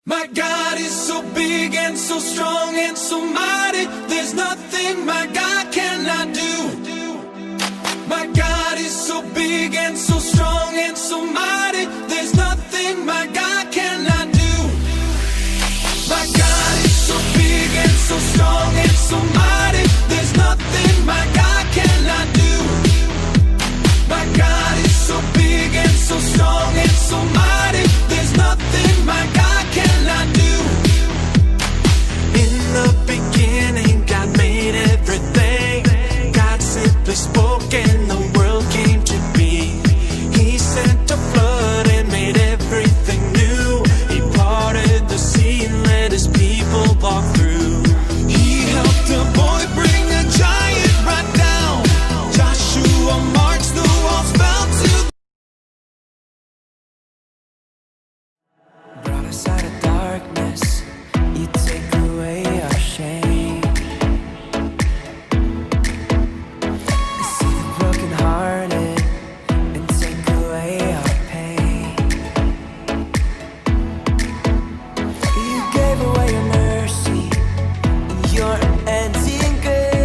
My God is so big and so strong and so mighty. There's nothing my God cannot do. My God is so big and so strong and so mighty. There's nothing my God cannot do. My God is so big and so strong and so mighty. There's nothing my God cannot do. My God is so big and so strong and so mighty. There's nothing my God cannot do. In the beginning, God made everything. God simply spoke and the world came to be. He sent a flood and made everything new. He parted the sea and let his people walk through. He helped a boy bring a giant right down. Joshua marched, the walls fell to. Brought us out of darkness, you take away our shame. You see the brokenhearted and take away our pain. You gave away your mercy and your unending grace.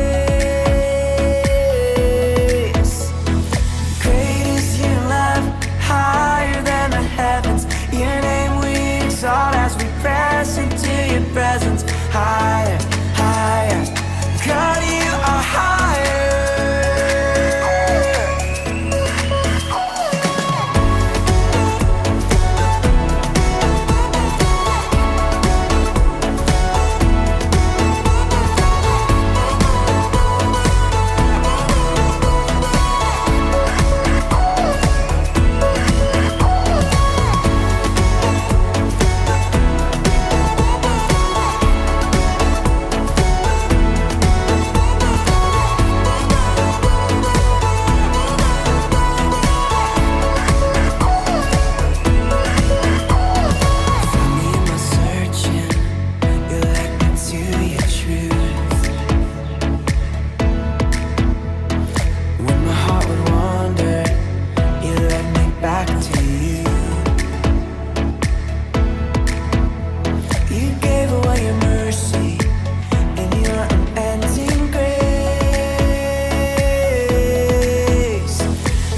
Great is your love, higher than the heavens. Your name we exalt as we press into your presence. Higher, higher, God, you are higher. Found me in my searching, you led me to your truth. When my heart would wander, you led me back to you. You gave away your mercy and your unending grace.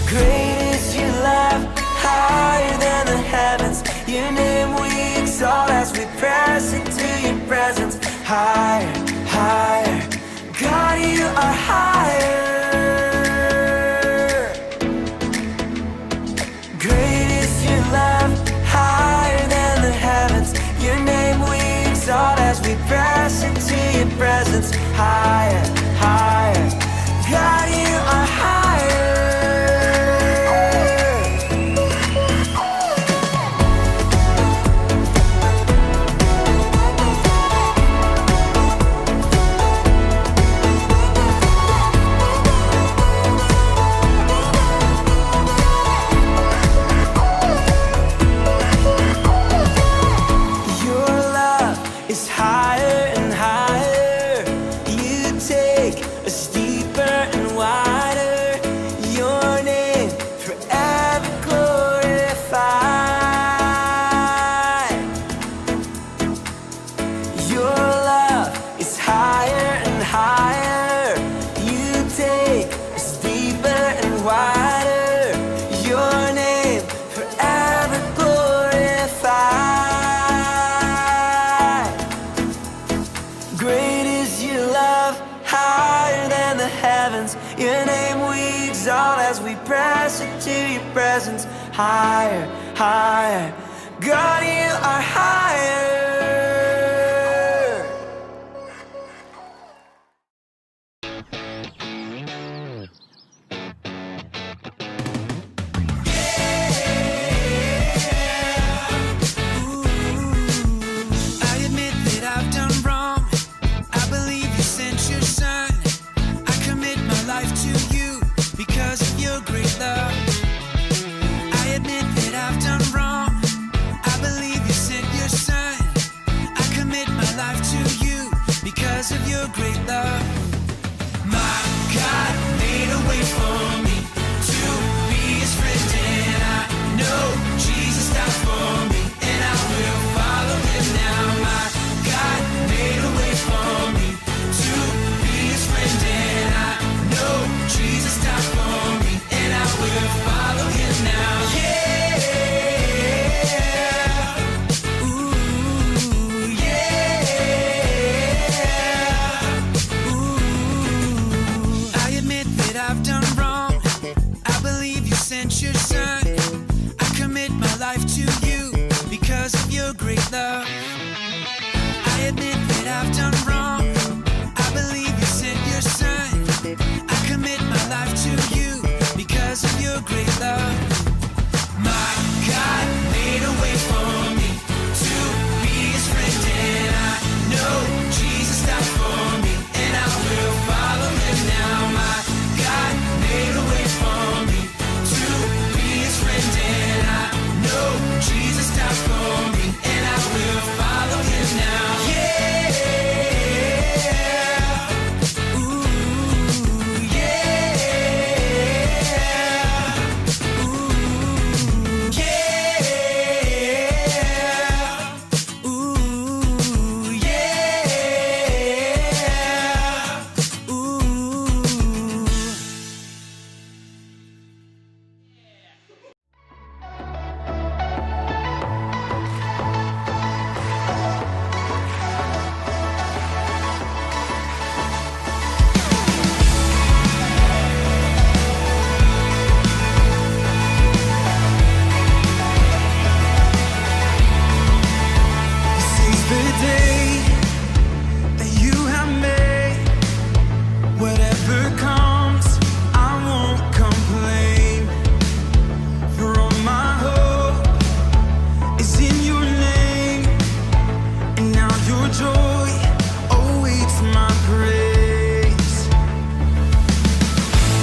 Great is your love, higher than the heavens. Your name we exalt as we press into your presence. Higher, higher, God, you are higher. Great is your love, higher than the heavens. Your name we exalt as we press into your presence. Higher, higher, God, you are higher. Your love is higher and higher. You take us deeper and wider. Your name forever glorified. Your love is higher and higher. You take us deeper and wider. Your name forever glorified. Great is your love, higher than the heavens. Your name we exalt as we press into your presence. Higher, higher, God, you are higher. I admit that I've done wrong. I believe you sent your son. I commit my life to you because of your great love. I admit that I've done wrong. I believe you sent your son. I commit my life to you because of your great love. My God made a way for me to be his friend, and I know Jesus died for me, and I will follow him great love. I admit that I've done wrong. I believe you sent your son. I commit my life to you because of your great love. My God made a way for me to be his friend, and I know Jesus died for me, and I will follow him now. My God made a way for me to be his friend, and I know Jesus died for me, and I will follow him now. Yeah. Ooh, yeah. Ooh, yeah. Ooh, yeah. Ooh. This is the day that you have made. Whatever comes, I won't complain. For all my hope is in your name, and now your joy awaits my praise.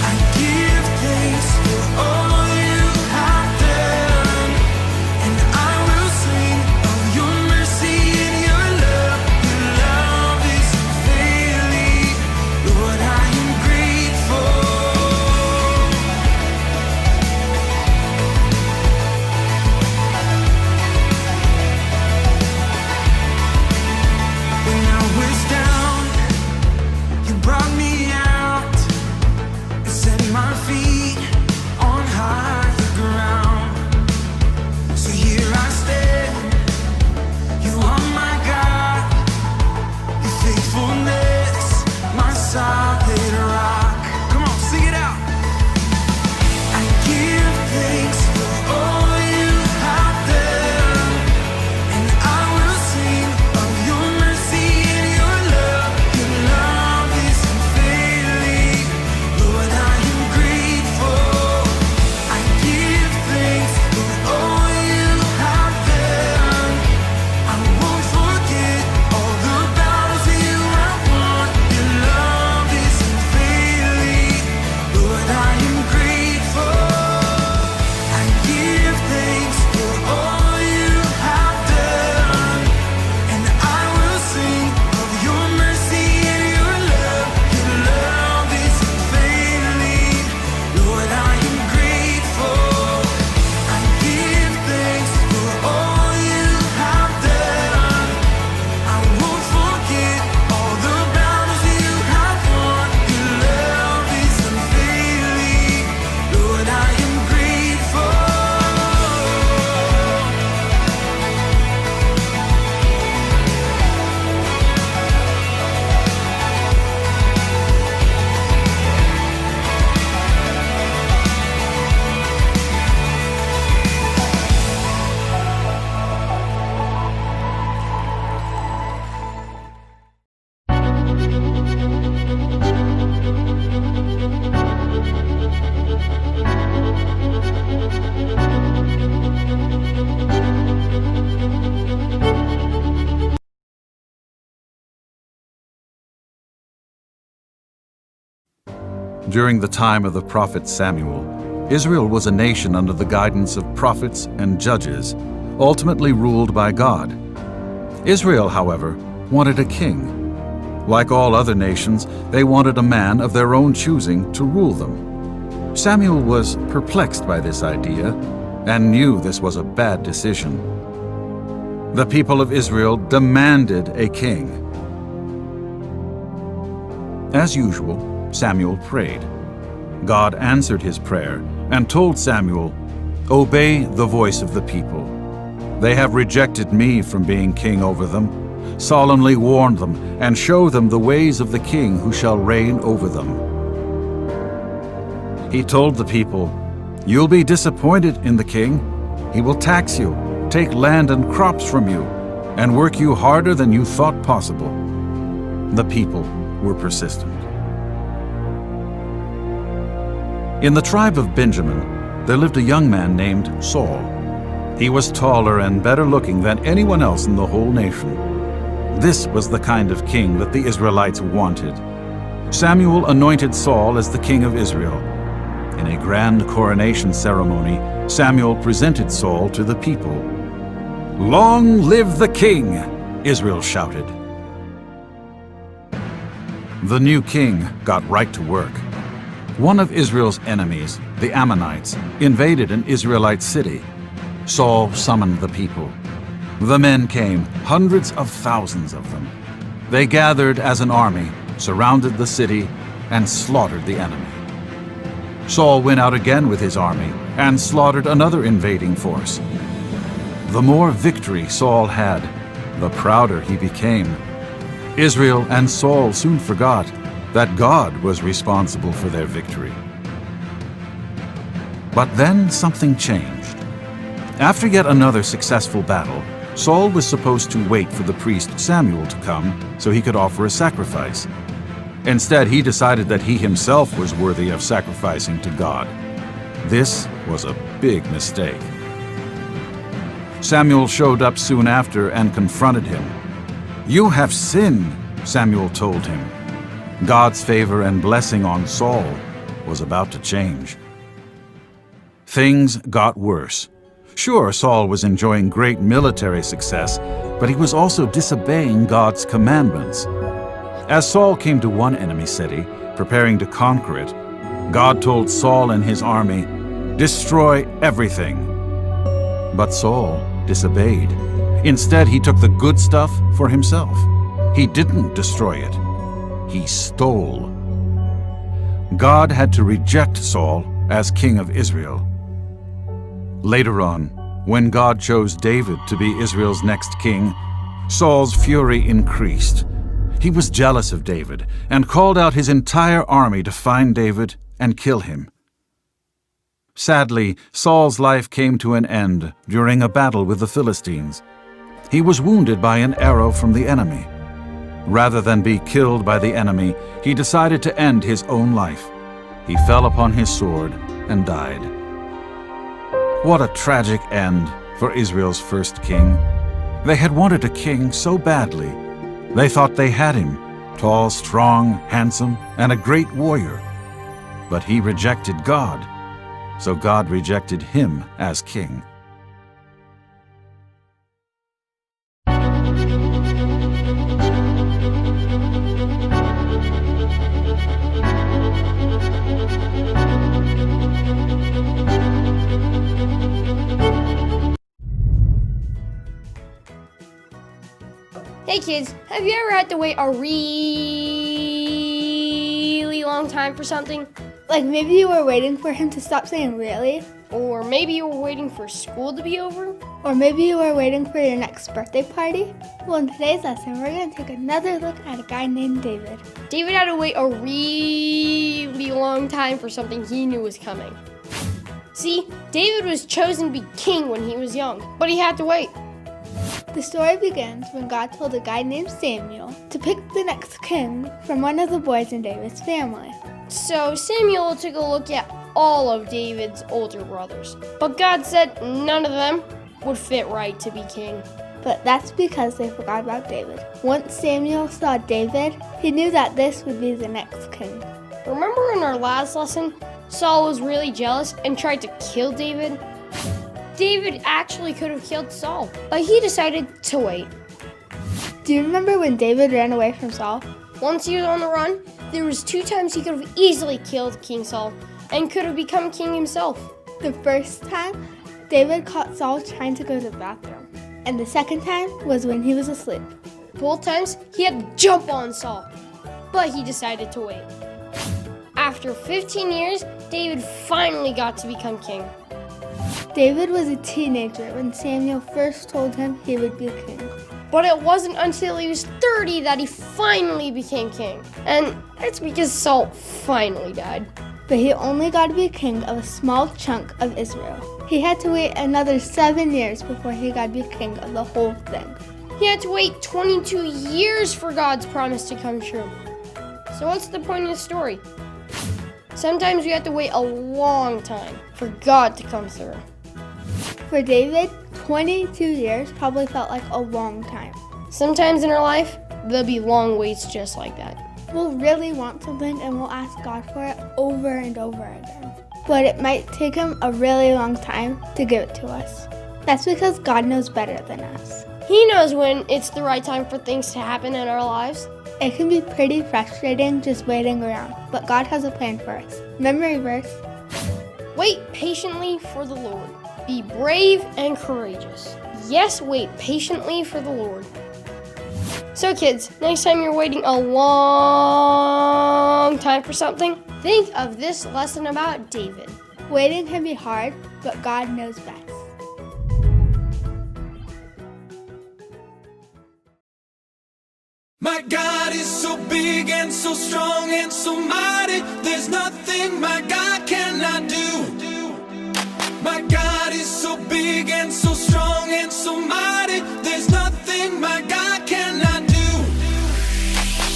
I give thanks for all you have done, and I will sing of your mercy and your love. Your love is unfailing. Lord, I am grateful. When I was down, you brought me out and set my feet on higher ground. So here I stand, you are my God, your faithfulness, my solid rock. Come on, sing it out. I give thanks for all you have done, and I will sing of your mercy and your love. Your love is unfailing. Lord, I am grateful. I give thanks for all you have done. I won't forget all the battles you have won. Your love is unfailing. Lord, I am grateful. I give thanks for all you have done, and I will sing of your mercy and your love. Your love is unfailing. Lord, I am grateful. I give thanks for all you have done. I won't forget all the battles you have won. Your love is unfailing. Lord, I am grateful. During the time of the prophet Samuel, Israel was a nation under the guidance of prophets and judges, ultimately ruled by God. Israel, however, wanted a king. Like all other nations, they wanted a man of their own choosing to rule them. Samuel was perplexed by this idea and knew this was a bad decision. The people of Israel demanded a king. As usual, Samuel prayed. God answered his prayer and told Samuel, "Obey the voice of the people. They have rejected me from being king over them. Solemnly warn them and show them the ways of the king who shall reign over them." He told the people, "You'll be disappointed in the king. He will tax you, take land and crops from you, and work you harder than you thought possible." The people were persistent. In the tribe of Benjamin, there lived a young man named Saul. He was taller and better looking than anyone else in the whole nation. This was the kind of king that the Israelites wanted. Samuel anointed Saul as the king of Israel. In a grand coronation ceremony, Samuel presented Saul to the people. "Long live the king!" Israel shouted. The new king got right to work. One of Israel's enemies, the Ammonites, invaded an Israelite city. Saul summoned the people. The men came, hundreds of thousands of them. They gathered as an army, surrounded the city, and slaughtered the enemy. Saul went out again with his army and slaughtered another invading force. The more victory Saul had, the prouder he became. Israel and Saul soon forgot that God was responsible for their victory. But then something changed. After yet another successful battle, Saul was supposed to wait for the priest Samuel to come so he could offer a sacrifice. Instead, he decided that he himself was worthy of sacrificing to God. This was a big mistake. Samuel showed up soon after and confronted him. "You have sinned," Samuel told him. God's favor and blessing on Saul was about to change. Things got worse. Sure, Saul was enjoying great military success, but he was also disobeying God's commandments. As Saul came to one enemy city, preparing to conquer it, God told Saul and his army, "Destroy everything." But Saul disobeyed. Instead, he took the good stuff for himself. He didn't destroy it. He stole. God had to reject Saul as king of Israel. Later on, when God chose David to be Israel's next king, Saul's fury increased. He was jealous of David and called out his entire army to find David and kill him. Sadly, Saul's life came to an end during a battle with the Philistines. He was wounded by an arrow from the enemy. Rather than be killed by the enemy, he decided to end his own life. He fell upon his sword and died. What a tragic end for Israel's first king. They had wanted a king so badly. They thought they had him, tall, strong, handsome, and a great warrior. But he rejected God, so God rejected him as king. Hey kids, have you ever had to wait a really long time for something? Like maybe you were waiting for him to stop saying really? Or maybe you were waiting for school to be over? Or maybe you were waiting for your next birthday party? Well, in today's lesson, we're going to take another look at a guy named David. David had to wait a really long time for something he knew was coming. See, David was chosen to be king when he was young, but he had to wait. The story begins when God told a guy named Samuel to pick the next king from one of the boys in David's family. So Samuel took a look at all of David's older brothers, but God said none of them would fit right to be king. But that's because they forgot about David. Once Samuel saw David, he knew that this would be the next king. Remember in our last lesson, Saul was really jealous and tried to kill David? David actually could have killed Saul, but he decided to wait. Do you remember when David ran away from Saul? Once he was on the run, there was 2 times he could have easily killed King Saul and could have become king himself. The first time, David caught Saul trying to go to the bathroom. And the second time was when he was asleep. Both times, he had to jump on Saul, but he decided to wait. After 15 years, David finally got to become king. David was a teenager when Samuel first told him he would be king. But it wasn't until he was 30 that he finally became king. And it's because Saul finally died. but he only got to be king of a small chunk of Israel. He had to wait another 7 years before he got to be king of the whole thing. He had to wait 22 years for God's promise to come true. So what's the point of the story? Sometimes we have to wait a long time for God to come through. For David, 22 years probably felt like a long time. Sometimes in our life, there'll be long waits just like that. We'll really want something and we'll ask God for it over and over again. But it might take him a really long time to give it to us. That's because God knows better than us. He knows when it's the right time for things to happen in our lives. It can be pretty frustrating just waiting around, but God has a plan for us. Memory verse: Wait patiently for the Lord. Be brave and courageous. Yes, wait patiently for the Lord. So kids, next time you're waiting a long time for something, think of this lesson about David. Waiting can be hard, but God knows best. My God is so big and so strong and so mighty. There's nothing my God cannot do. My God is so big and so strong and so mighty. There's nothing my God cannot do.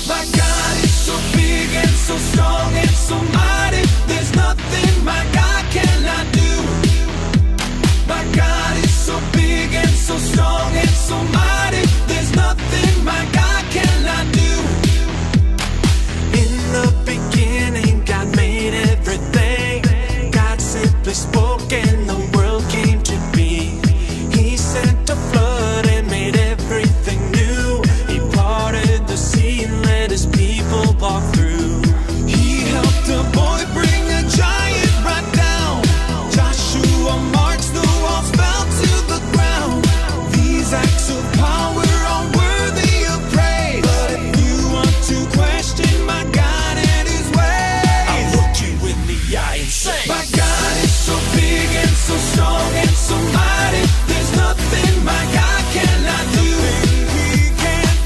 My God is so big and so strong and so mighty. There's nothing my God cannot do. My God is so big and so strong and so mighty. There's nothing my God cannot do. In the beginning, God made everything. God simply spoke and the world came to be. He sent a flood and made everything new. He parted the sea and let his people walk through. He helped a boy bring a giant right down. Joshua marched, the walls fell to the ground. These acts of power are worthy of praise. But if you want to question my God and his ways, I'll look you in the eye and say, my God is so big and so strong and so mighty. There's nothing my God cannot do.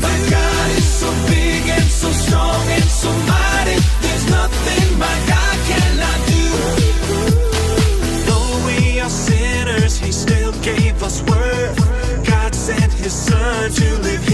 My God is so big and so strong and so mighty. There's nothing my God cannot do. Though we are sinners, he still gave us worth. God sent his son to live here.